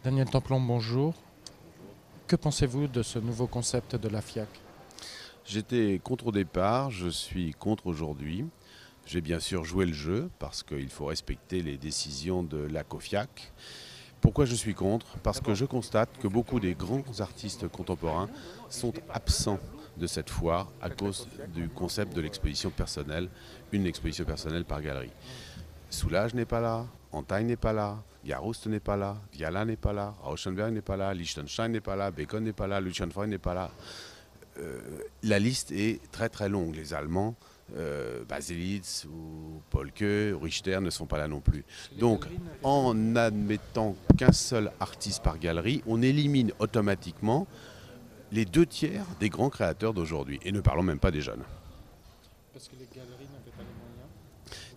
Daniel Templon, bonjour. Que pensez-vous de ce nouveau concept de la FIAC? J'étais contre au départ, je suis contre aujourd'hui. J'ai bien sûr joué le jeu parce qu'il faut respecter les décisions de la COFIAC. Pourquoi je suis contre? Parce que je constate que beaucoup des grands artistes contemporains sont absents de cette foire à cause du concept de l'exposition personnelle, une exposition personnelle par galerie. Soulage n'est pas là, Entaille n'est pas là, Jarouste n'est pas là, Viala n'est pas là, Rauschenberg n'est pas là, Liechtenstein n'est pas là, Bacon n'est pas là, Lucian Freud n'est pas là. La liste est très très longue. Les Allemands, Baselitz ou Polke, Richter ne sont pas là non plus. Donc en admettant qu'un seul artiste par galerie, on élimine automatiquement les 2/3 des grands créateurs d'aujourd'hui. Et ne parlons même pas des jeunes. Parce que les galeries n'avaient pas les moyens.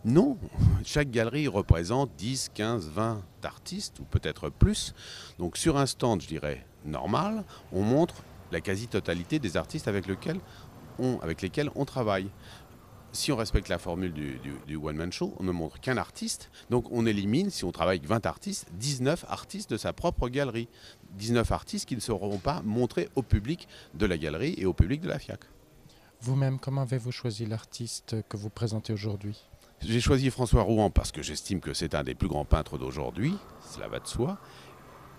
Non, chaque galerie représente 10, 15, 20 artistes, ou peut-être plus. Donc sur un stand, je dirais, normal, on montre la quasi-totalité des artistes avec lesquels on travaille. Si on respecte la formule du one-man show, on ne montre qu'un artiste. Donc on élimine, si on travaille avec 20 artistes, 19 artistes de sa propre galerie. 19 artistes qui ne seront pas montrés au public de la galerie et au public de la FIAC. Vous-même, comment avez-vous choisi l'artiste que vous présentez aujourd'hui? J'ai choisi François Rouan parce que j'estime que c'est un des plus grands peintres d'aujourd'hui, cela va de soi,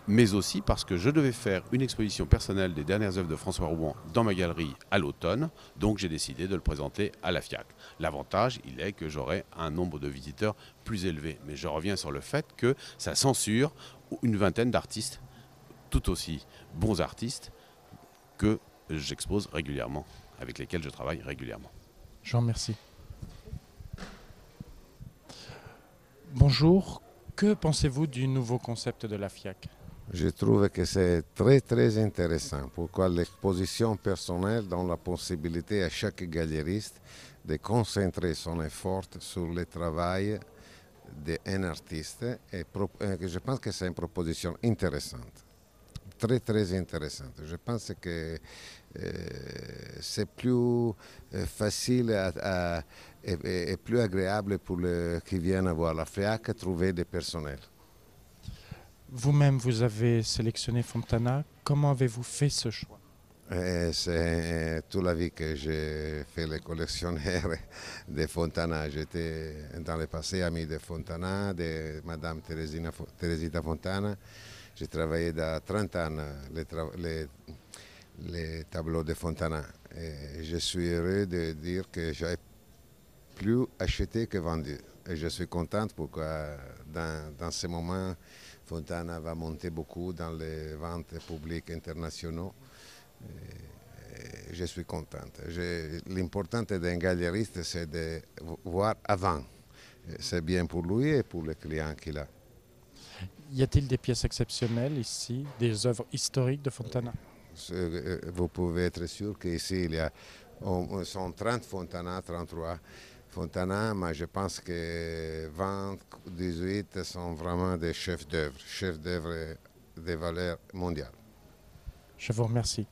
mais aussi parce que je devais faire une exposition personnelle des dernières œuvres de François Rouan dans ma galerie à l'automne, donc j'ai décidé de le présenter à la FIAC. L'avantage, il est que j'aurai un nombre de visiteurs plus élevé, mais je reviens sur le fait que ça censure une vingtaine d'artistes, tout aussi bons artistes, que j'expose régulièrement, avec lesquels je travaille régulièrement. Je vous remercie. Bonjour, que pensez-vous du nouveau concept de la FIAC? Je trouve que c'est très très intéressant. Pourquoi l'exposition personnelle donne la possibilité à chaque galeriste de concentrer son effort sur le travail d'un artiste et je pense que c'est une proposition intéressante. Très très intéressante. Je pense que c'est plus facile et plus agréable pour les qui viennent voir la FIAC trouver des personnels. Vous-même, vous avez sélectionné Fontana. Comment avez-vous fait ce choix? C'est toute la vie que j'ai fait le collectionneur de Fontana. J'étais dans le passé ami de Fontana, de Madame Teresita Fontana. J'ai travaillé dans 30 ans les tableaux de Fontana. Et je suis heureux de dire que j'ai plus acheté que vendu. Et je suis contente pourquoi dans ce moment, Fontana va monter beaucoup dans les ventes publiques internationaux. Et je suis contente. L'important d'un galeriste, c'est de voir avant. C'est bien pour lui et pour les clients qu'il a. Y a-t-il des pièces exceptionnelles ici, des œuvres historiques de Fontana? Vous pouvez être sûr qu'ici, il y a 30 Fontana, 33 Fontana, mais je pense que 20, 18 sont vraiment des chefs d'œuvre de valeur mondiale. Je vous remercie.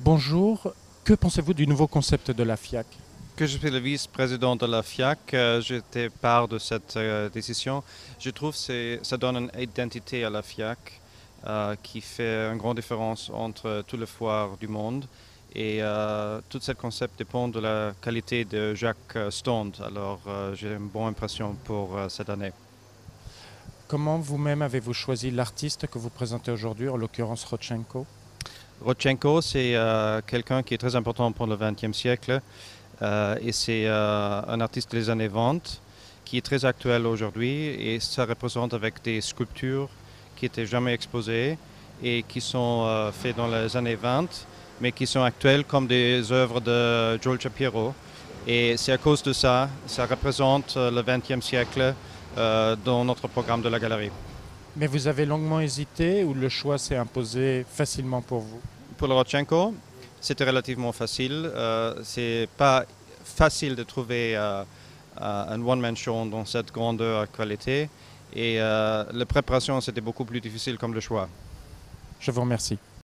Bonjour, que pensez-vous du nouveau concept de la FIAC? Que je suis le vice-président de la FIAC, j'étais part de cette décision. Je trouve que ça donne une identité à la FIAC qui fait une grande différence entre tous les foires du monde. Et tout ce concept dépend de la qualité de Jacques Stond. Alors j'ai une bonne impression pour cette année. Comment vous-même avez-vous choisi l'artiste que vous présentez aujourd'hui, en l'occurrence Rodchenko? Rodchenko, c'est quelqu'un qui est très important pour le XXe siècle. Et c'est un artiste des années 20 qui est très actuel aujourd'hui et ça représente avec des sculptures qui n'étaient jamais exposées et qui sont faites dans les années 20 mais qui sont actuelles comme des œuvres de Joel Shapiro. Et c'est à cause de ça, ça représente le XXe siècle dans notre programme de la galerie. Mais vous avez longuement hésité ou le choix s'est imposé facilement pour vous? Pour le Rodchenko, c'était relativement facile. C'est pas facile de trouver un one-man show dans cette grandeur qualité. Et la préparation, c'était beaucoup plus difficile comme le choix. Je vous remercie.